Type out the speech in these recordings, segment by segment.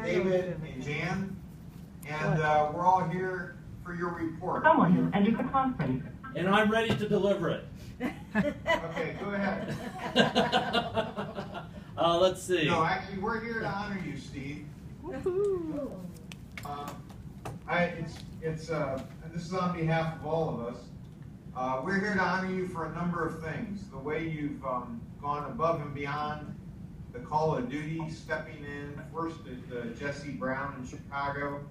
David and Jan, and we're all here for your report. Someone has entered the conference. And I'm ready to deliver it. Okay, go ahead. Let's see. No, actually, we're here to honor you, Steve. This is on behalf of all of us. We're here to honor you for a number of things. The way you've gone above and beyond the call of duty, stepping in first at Jesse Brown in Chicago,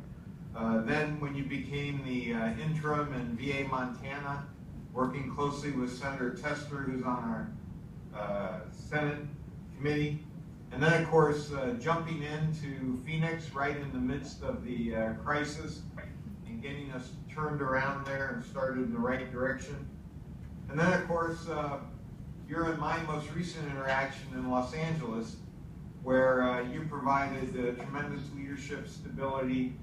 then when you became the interim in VA Montana, working closely with Senator Tester, who's on our Senate committee, and then of course jumping into Phoenix right in the midst of the crisis and getting us turned around there and started in the right direction. And then of course you're in my most recent interaction in Los Angeles, where you provided tremendous leadership stability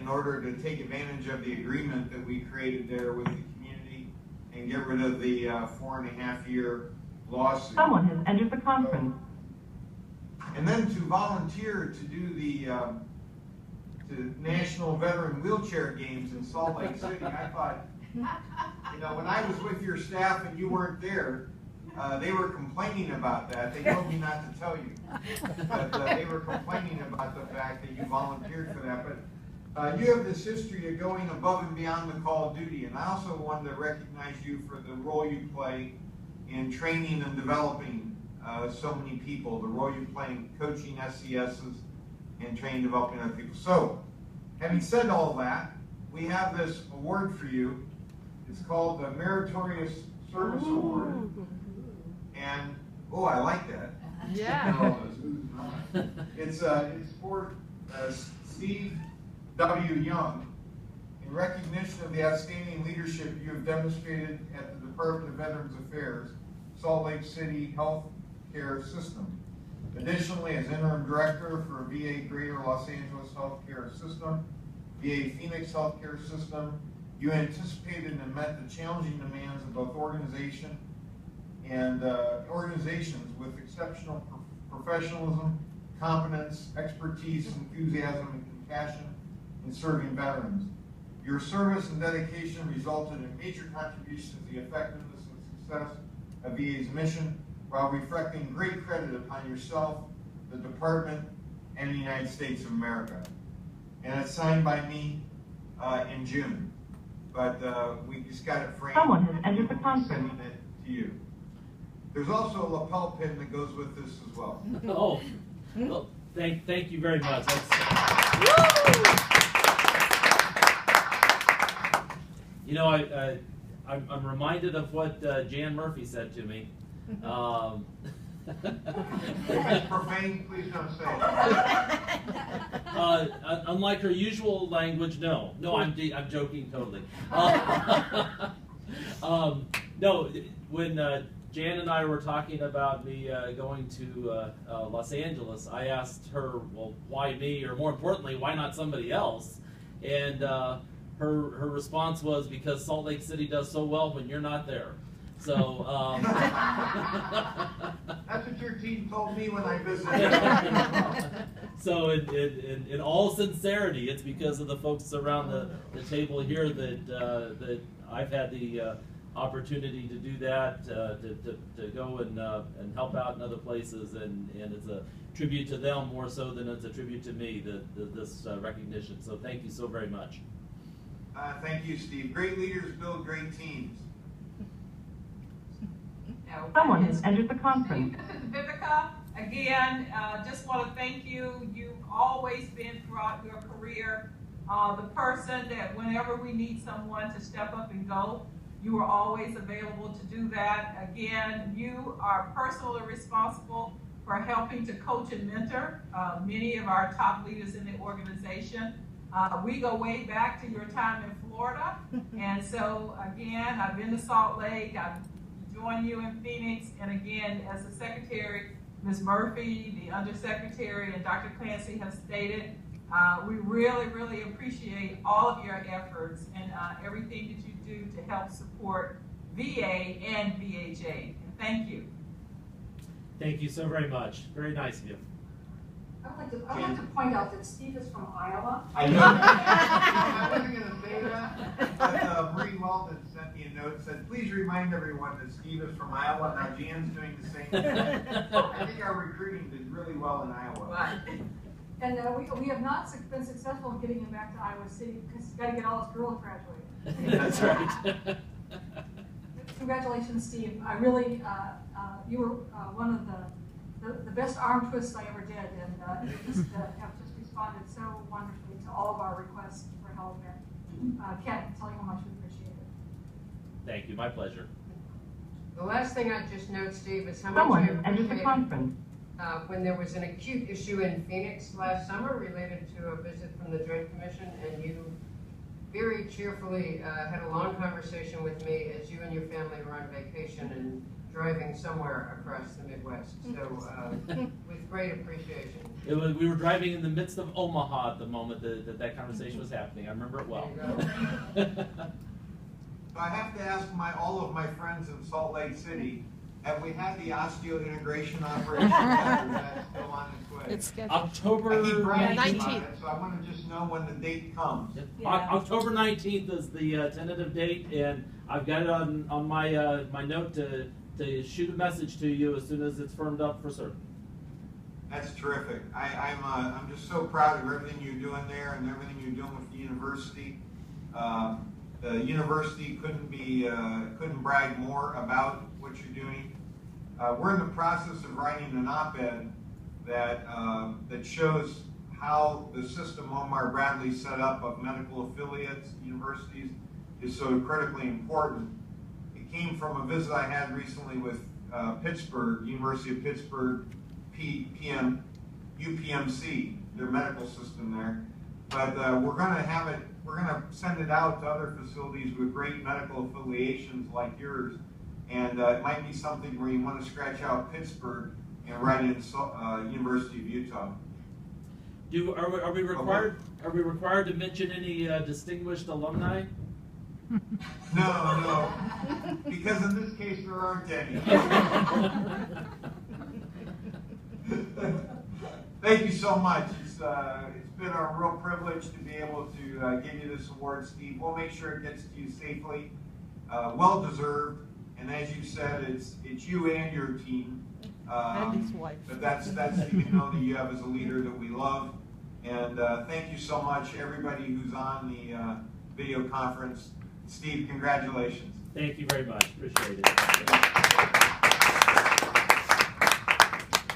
in order to take advantage of the agreement that we created there with the community and get rid of the 4.5-year lawsuit. Someone has entered the conference. And then to volunteer to do the National Veteran Wheelchair Games in Salt Lake City, I thought, you know, when I was with your staff and you weren't there, they were complaining about that. They told me not to tell you, but they were complaining about the fact that you volunteered for that. But you have this history of going above and beyond the call of duty, and I also wanted to recognize you for the role you play in training and developing so many people, the role you play in coaching SCSs and training and developing other people. So, having said all that, we have this award for you. It's called the Meritorious Service Award. And, oh, I like that. Yeah. It's for Steve W. Young in recognition of the outstanding leadership you have demonstrated at the Department of Veterans Affairs, Salt Lake City Health Care System. Additionally, as interim director for VA Greater Los Angeles Healthcare System, VA Phoenix Healthcare System, you anticipated and met the challenging demands of both organizations with exceptional professionalism, competence, expertise, enthusiasm, and compassion in serving veterans. Your service and dedication resulted in major contributions to the effectiveness and success of VA's mission, while reflecting great credit upon yourself, the Department, and the United States of America. And it's signed by me in June, but we just got it framed. Someone has entered the conference. Sending it to you. There's also a lapel pin that goes with this as well. Oh, well, thank you very much. You know, I'm reminded of what Jan Murphy said to me. Profane, please don't say it. Unlike her usual language, no, I'm joking totally. No, when Jan and I were talking about me going to Los Angeles, I asked her, well, why me, or more importantly, why not somebody else? And her response was, because Salt Lake City does so well when you're not there. So that's what your team told me when I visited. So in all sincerity, it's because of the folks around the table here that I've had the opportunity to do that, to go and help out in other places, and it's a tribute to them more so than it's a tribute to me, this recognition. So thank you so very much. Thank you, Steve. Great leaders build great teams. Someone has entered the conference. This is Vivica. Again, just want to thank you. You've always been throughout your career the person that whenever we need someone to step up and go, you are always available to do that. Again, you are personally responsible for helping to coach and mentor many of our top leaders in the organization. We go way back to your time in Florida. And so, again, I've been to Salt Lake. I've joined you in Phoenix. And again, as the secretary, Ms. Murphy, the undersecretary, and Dr. Clancy have stated, we really, really appreciate all of your efforts and everything that you do to help support VA and VHA. And thank you. Thank you so very much. Very nice of you. I would like like to point out that Steve is from Iowa. I know. I wasn't going to say that, but Marie Walden sent me a note and said, please remind everyone that Steve is from Iowa. Now Jan's doing the same thing. I think our recruiting did really well in Iowa. Right. And we have not been successful in getting him back to Iowa City because he's got to get all his girls graduated. That's right. Congratulations, Steve. I really, you were one of the best arm twists I ever did, and you just have just responded so wonderfully to all of our requests for help. And can't tell you how much we appreciate it. Thank you. My pleasure. The last thing I'd just note, Steve, is how much I Someone has entered the appreciate conference. when there was an acute issue in Phoenix last summer related to a visit from the Joint Commission, and you very cheerfully had a long conversation with me as you and your family were on vacation and driving somewhere across the Midwest. So with great appreciation. We were driving in the midst of Omaha at the moment that conversation was happening. I remember it well. There you go. I have to ask all of my friends in Salt Lake City, have we had the osseointegration operation yet, or is that still on its way? It's scheduled. October I keep bragging about 19th. it, so I want to just know when the date comes. Yeah. October 19th is the tentative date, and I've got it on my my note to shoot a message to you as soon as it's firmed up for certain. That's terrific. I'm just so proud of everything you're doing there and everything you're doing with the university. The university couldn't brag more about what you're doing. We're in the process of writing an op-ed that shows how the system Omar Bradley set up of medical affiliates, universities, is so critically important. It came from a visit I had recently with Pittsburgh, University of Pittsburgh, UPMC, their medical system there. But we're going to send it out to other facilities with great medical affiliations like yours. And it might be something where you want to scratch out Pittsburgh and write in University of Utah. Are we required to mention any distinguished alumni? No, because in this case there aren't any. Thank you so much. It's been a real privilege to be able to give you this award, Steve. We'll make sure it gets to you safely, well deserved. And as you said, it's you and your team. And his wife. But that's you know that you have as a leader that we love. And thank you so much, everybody who's on the video conference. Steve, congratulations. Thank you very much. Appreciate it.